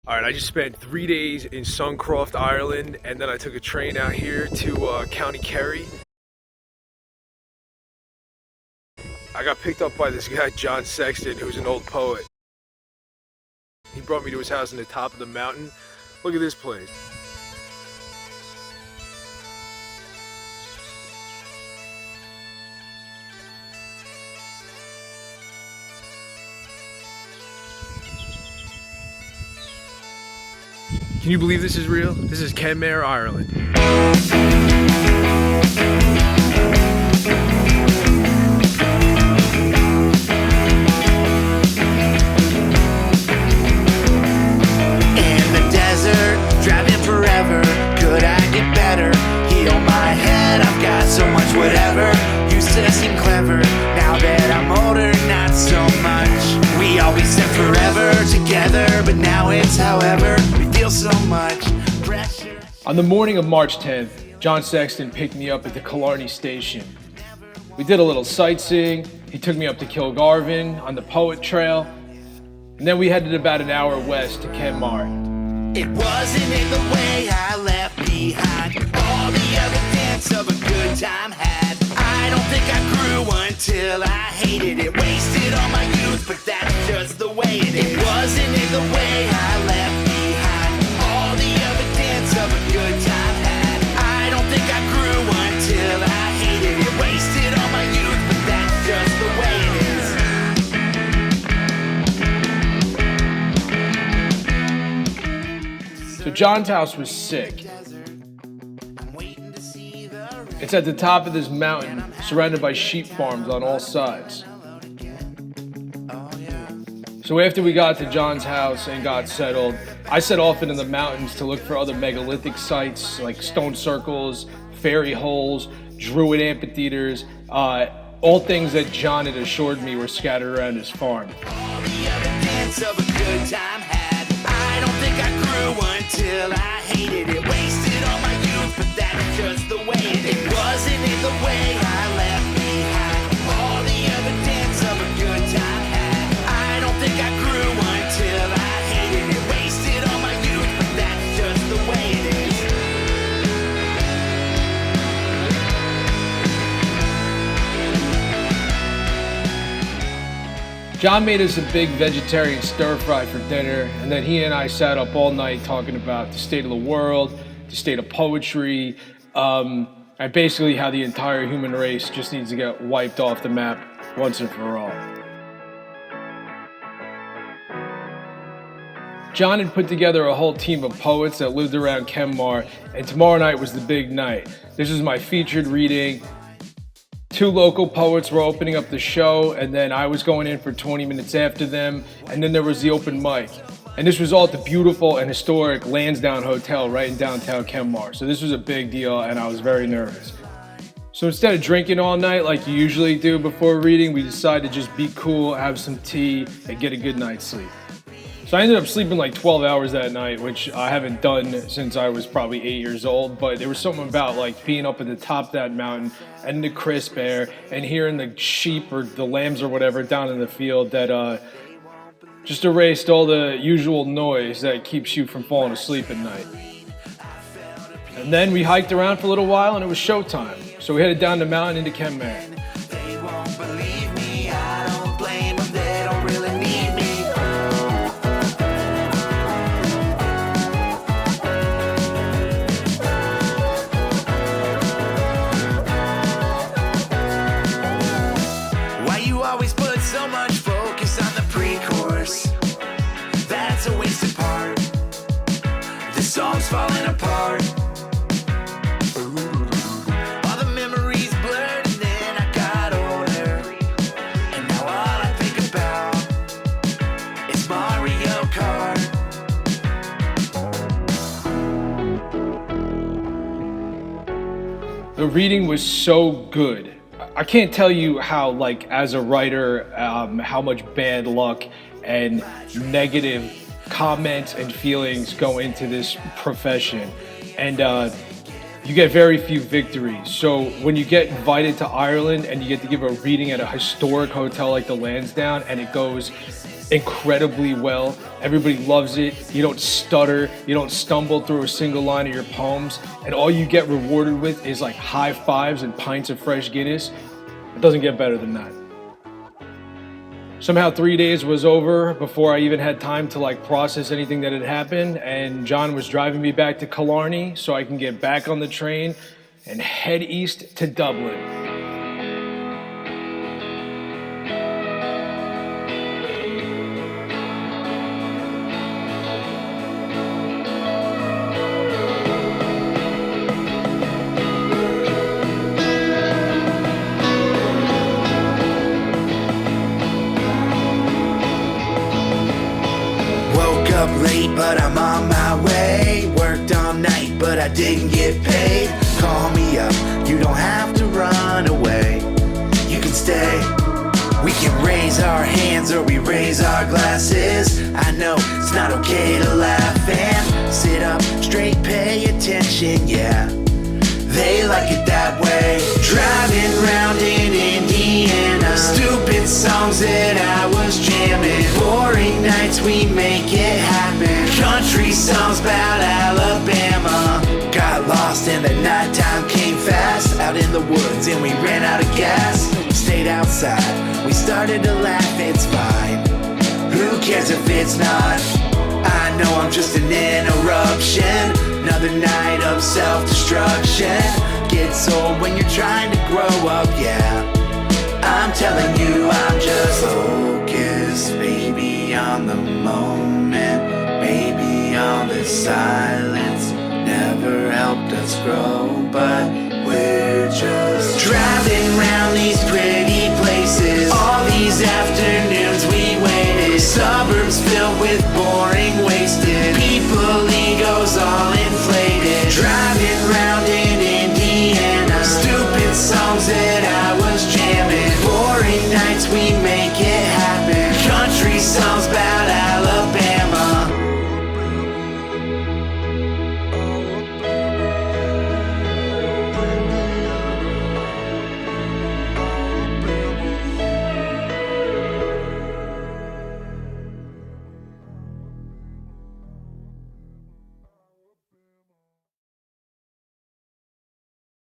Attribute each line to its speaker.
Speaker 1: All right, I just spent 3 days in Suncroft, Ireland, and then I took a train out here to County Kerry. I got picked up by this guy, John Sexton, who's an old poet. He brought me to his house on the top of the mountain. Look at this place. Can you believe this is real? This is Kenmare, Ireland.
Speaker 2: In the desert, driving forever. Could I get better? Heal my head, I've got so much whatever. Used to seem clever, now that I'm older, not so much. We always said forever together, but now it's however. We feel so much pressure.
Speaker 1: On the morning of March 10th, John Sexton picked me up at the Killarney Station. We did a little sightseeing. He took me up to Kilgarvan on the Poet Trail, and then we headed about an hour west to Kenmare.
Speaker 2: It wasn't in the way I left behind all the evidence of a good time had. I don't think I grew until I hated it. Wasted all my youth, but that's just the way it is. It wasn't in the way I left behind all the evidence of a good time had. I don't think I grew until I hated it. Wasted all my youth, but that's just the way it is.
Speaker 1: So John's house was sick. It's at the top of this mountain, surrounded by sheep farms on all sides. So after we got to John's house and got settled, I set off into the mountains to look for other megalithic sites like stone circles, fairy holes, druid amphitheaters, all things that John had assured me were scattered around his farm.
Speaker 2: All the evidence of a good time had. I don't think I grew until I hated it. Wasted all my youth, but that's just the way it is. It wasn't in the way I left behind all the evidence of a good time had. I don't think I grew until I hated it. Wasted all my youth, but that's just the way it is.
Speaker 1: John made us a big vegetarian stir fry for dinner, and then he and I sat up all night talking about the state of the world, the state of poetry, and basically how the entire human race just needs to get wiped off the map once and for all. John had put together a whole team of poets that lived around Kenmare, and tomorrow night was the big night. This was my featured reading. 2 local poets were opening up the show, and then I was going in for 20 minutes after them, and then there was the open mic. And this was all at the beautiful and historic Lansdowne Hotel right in downtown Kenmare. So this was a big deal, and I was very nervous. So instead of drinking all night like you usually do before reading, we decided to just be cool, have some tea, and get a good night's sleep. So I ended up sleeping like 12 hours that night, which I haven't done since I was probably 8 years old, but there was something about like being up at the top of that mountain and the crisp air and hearing the sheep or the lambs or whatever down in the field that just erased all the usual noise that keeps you from falling asleep at night. And then we hiked around for a little while and it was showtime. So we headed down the mountain into Kenmare.
Speaker 2: They won't believe me, I don't blame them, they don't really need me. Why you always put so much focus on the pre-chorus? That's a wasted part. The song's falling apart. All the memories blurred and then I got older. And now all I think about is Mario Kart.
Speaker 1: The reading was so good. I can't tell you how, like, as a writer, how much bad luck and negative comments and feelings go into this profession. And you get very few victories. So when you get invited to Ireland and you get to give a reading at a historic hotel like the Lansdowne and it goes incredibly well. Everybody loves it. You don't stutter. You don't stumble through a single line of your poems. And all you get rewarded with is like high fives and pints of fresh Guinness. It doesn't get better than that. Somehow 3 days was over before I even had time to like process anything that had happened. And John was driving me back to Killarney so I can get back on the train and head east to Dublin.
Speaker 2: Up late, but I'm on my way. Worked all night, but I didn't get paid. Call me up, you don't have to run away. You can stay. We can raise our hands or we raise our glasses. I know it's not okay to laugh and sit up straight, pay attention, yeah. They like it that way. Driving round in Indiana, stupid songs that I was jamming. Boring nights, we make it happen. Country songs about Alabama. Got lost and the nighttime came fast. Out in the woods and we ran out of gas. Stayed outside, we started to laugh, it's fine. Who cares if it's not? I know I'm just an interruption. Another night of self-destruction. Gets old when you're trying to grow up, yeah. I'm telling you, I'm just focused, baby, on the moment. Baby, all the silence never helped us grow, but we're just driving around these pretty places. All these afternoons we waited. Suburbs filled with